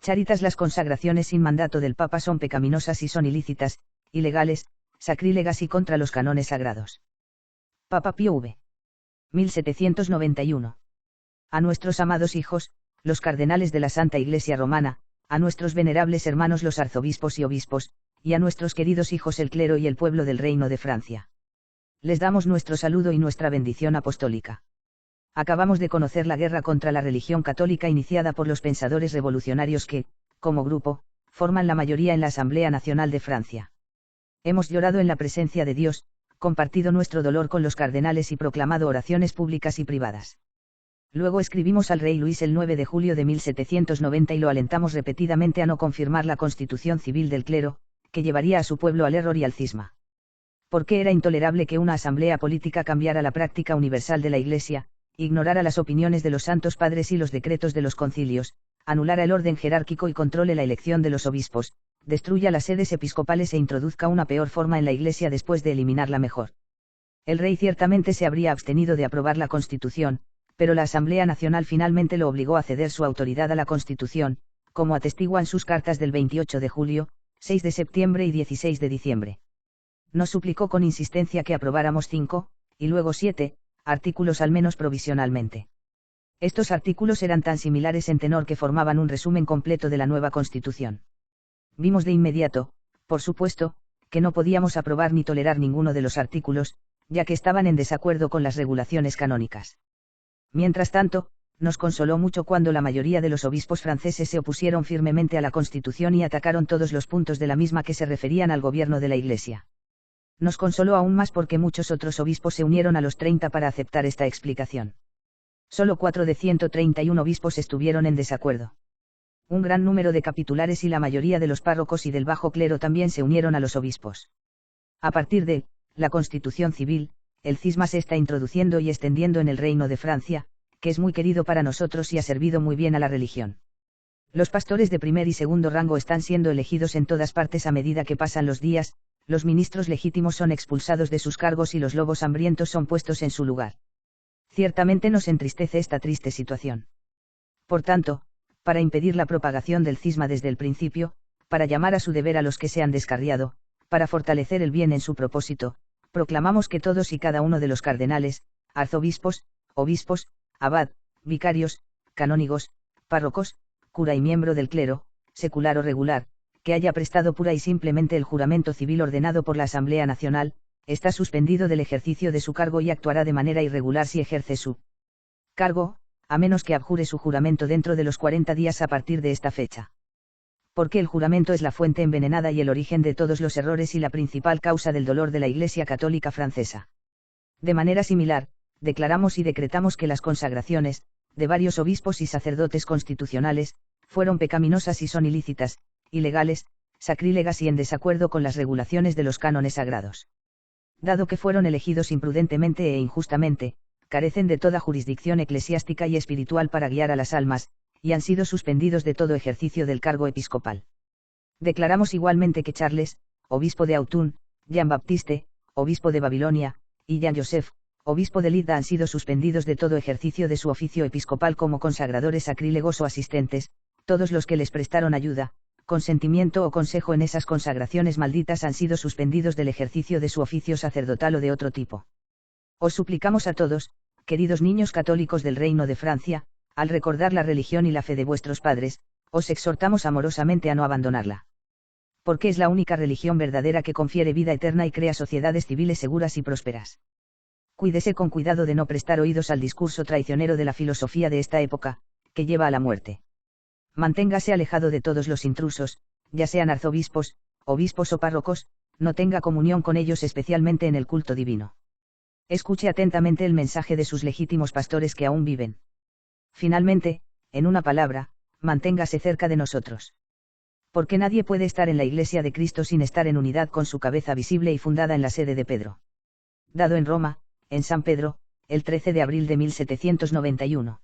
Charitas. Las consagraciones sin mandato del Papa son pecaminosas y son ilícitas, ilegales, sacrílegas y contra los cánones sagrados. Papa Pío V. 1791. A nuestros amados hijos, los cardenales de la Santa Iglesia Romana, a nuestros venerables hermanos los arzobispos y obispos, y a nuestros queridos hijos el clero y el pueblo del Reino de Francia. Les damos nuestro saludo y nuestra bendición apostólica. Acabamos de conocer la guerra contra la religión católica iniciada por los pensadores revolucionarios que, como grupo, forman la mayoría en la Asamblea Nacional de Francia. Hemos llorado en la presencia de Dios, compartido nuestro dolor con los cardenales y proclamado oraciones públicas y privadas. Luego escribimos al rey Luis el 9 de julio de 1790 y lo alentamos repetidamente a no confirmar la constitución civil del clero, que llevaría a su pueblo al error y al cisma. Porque era intolerable que una asamblea política cambiara la práctica universal de la Iglesia, ignorara las opiniones de los santos padres y los decretos de los concilios, anulara el orden jerárquico y controle la elección de los obispos, destruya las sedes episcopales e introduzca una peor forma en la Iglesia después de eliminar la mejor. El rey ciertamente se habría abstenido de aprobar la Constitución, pero la Asamblea Nacional finalmente lo obligó a ceder su autoridad a la Constitución, como atestiguan sus cartas del 28 de julio, 6 de septiembre y 16 de diciembre. Nos suplicó con insistencia que aprobáramos 5, y luego 7, artículos al menos provisionalmente. Estos artículos eran tan similares en tenor que formaban un resumen completo de la nueva Constitución. Vimos de inmediato, por supuesto, que no podíamos aprobar ni tolerar ninguno de los artículos, ya que estaban en desacuerdo con las regulaciones canónicas. Mientras tanto, nos consoló mucho cuando la mayoría de los obispos franceses se opusieron firmemente a la Constitución y atacaron todos los puntos de la misma que se referían al gobierno de la Iglesia. Nos consoló aún más porque muchos otros obispos se unieron a los 30 para aceptar esta explicación. Solo 4 de 131 obispos estuvieron en desacuerdo. Un gran número de capitulares y la mayoría de los párrocos y del bajo clero también se unieron a los obispos. A partir de la Constitución civil, el cisma se está introduciendo y extendiendo en el Reino de Francia, que es muy querido para nosotros y ha servido muy bien a la religión. Los pastores de primer y segundo rango están siendo elegidos en todas partes a medida que pasan los días, los ministros legítimos son expulsados de sus cargos y los lobos hambrientos son puestos en su lugar. Ciertamente nos entristece esta triste situación. Por tanto, para impedir la propagación del cisma desde el principio, para llamar a su deber a los que se han descarriado, para fortalecer el bien en su propósito, proclamamos que todos y cada uno de los cardenales, arzobispos, obispos, abad, vicarios, canónigos, párrocos, cura y miembro del clero, secular o regular, que haya prestado pura y simplemente el juramento civil ordenado por la Asamblea Nacional, está suspendido del ejercicio de su cargo y actuará de manera irregular si ejerce su cargo, a menos que abjure su juramento dentro de los 40 días a partir de esta fecha. Porque el juramento es la fuente envenenada y el origen de todos los errores y la principal causa del dolor de la Iglesia Católica francesa. De manera similar, declaramos y decretamos que las consagraciones, de varios obispos y sacerdotes constitucionales, fueron pecaminosas y son ilícitas, ilegales, sacrílegas y en desacuerdo con las regulaciones de los cánones sagrados. Dado que fueron elegidos imprudentemente e injustamente, carecen de toda jurisdicción eclesiástica y espiritual para guiar a las almas, y han sido suspendidos de todo ejercicio del cargo episcopal. Declaramos igualmente que Charles, obispo de Autun, Jean-Baptiste, obispo de Babilonia, y Jean-Joseph, obispo de Lida han sido suspendidos de todo ejercicio de su oficio episcopal como consagradores sacrílegos o asistentes, todos los que les prestaron ayuda, consentimiento o consejo en esas consagraciones malditas han sido suspendidos del ejercicio de su oficio sacerdotal o de otro tipo. Os suplicamos a todos, queridos niños católicos del Reino de Francia, al recordar la religión y la fe de vuestros padres, os exhortamos amorosamente a no abandonarla. Porque es la única religión verdadera que confiere vida eterna y crea sociedades civiles seguras y prósperas. Cuídese con cuidado de no prestar oídos al discurso traicionero de la filosofía de esta época, que lleva a la muerte. Manténgase alejado de todos los intrusos, ya sean arzobispos, obispos o párrocos, no tenga comunión con ellos especialmente en el culto divino. Escuche atentamente el mensaje de sus legítimos pastores que aún viven. Finalmente, en una palabra, manténgase cerca de nosotros. Porque nadie puede estar en la Iglesia de Cristo sin estar en unidad con su cabeza visible y fundada en la sede de Pedro. Dado en Roma, en San Pedro, el 13 de abril de 1791.